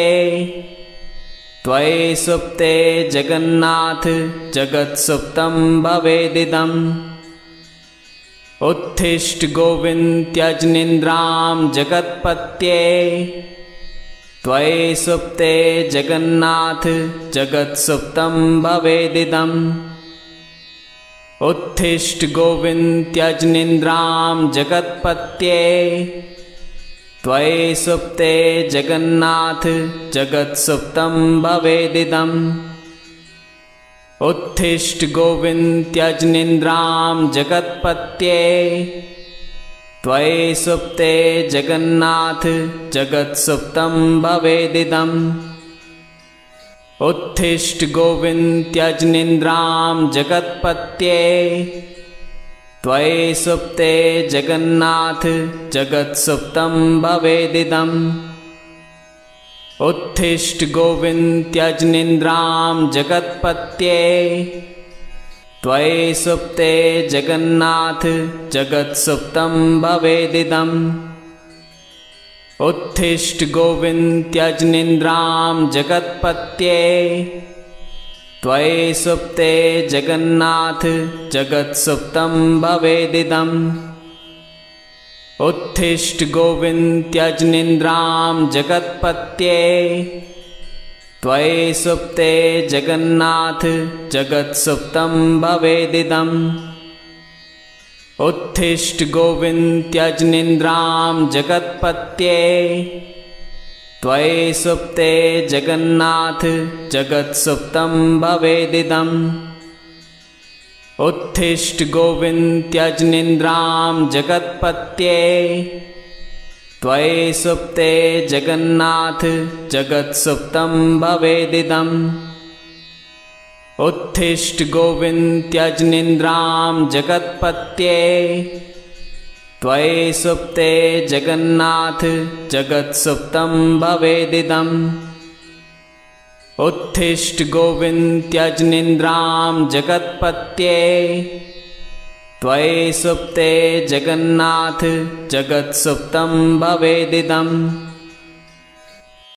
त्वयि सुप्ते जगन्नाथ जगत्सुप्तं भवेदिदम् उत्तिष्ठ गोविन्द त्यज निन्द्रां जगत्पत्ये त्वयि सुप्ते जगन्नाथ जगत्सुप्तं भवेदिदम् उत्तिष्ठ गोविन्द त्यज निन्द्रां जगत्पत्ये त्वयि सुप्ते जगन्नाथ जगत्सुप्तं भवेदिदम् उत्तिष्ठ गोविन्द त्यज निन्द्रां जगत्पत्ये त्वयि सुप्ते जगन्नाथ जगत्सुप्तं भवेदिदम् उत्तिष्ठ गोविन्द त्यज निन्द्रां जगत्पत्ये त्वयि सुप्ते जगन्नाथ जगत्सुप्तं भवेदिदम् उत्तिष्ठ गोविन्द त्यज निन्द्रां जगत्पत्ये त्वयि सुप्ते जगन्नाथ जगत्सुप्तं भवेदिदम् उत्तिष्ठ गोविन्द त्यज निन्द्रां जगत्पत्ये त्वयि सुप्ते जगन्नाथ जगत्सुप्तं भवेदिदम् उत्तिष्ठ गोविन्द त्यज निन्द्रां जगत्पत्ये त्वयि सुप्ते जगन्नाथ जगत्सुप्तं भवेदिदम् उत्थिष्ठ गोविन्द त्यज निन्द्रां जगत्पत्ये त्वयि सुप्ते जगन्नाथ जगत्सुप्तं भवेदिदम्। उत्थिष्ठ गोविन्द त्यज निन्द्रां जगत्पत्ये त्वयि सुप्ते जगन्नाथ जगत्सुप्तं भवेदिदम्। उत्थिष्ठ गोविन्द त्यज निन्द्रां जगत्पत्ये त्वयि सुप्ते जगन्नाथ जगत्सुप्तं भवेदिदम्। उत्थिष्ठ गोविन्द त्यज निन्द्रां जगत्पत्ये त्वयि सुप्ते जगन्नाथ जगत्सुप्तं भवेदिदम्।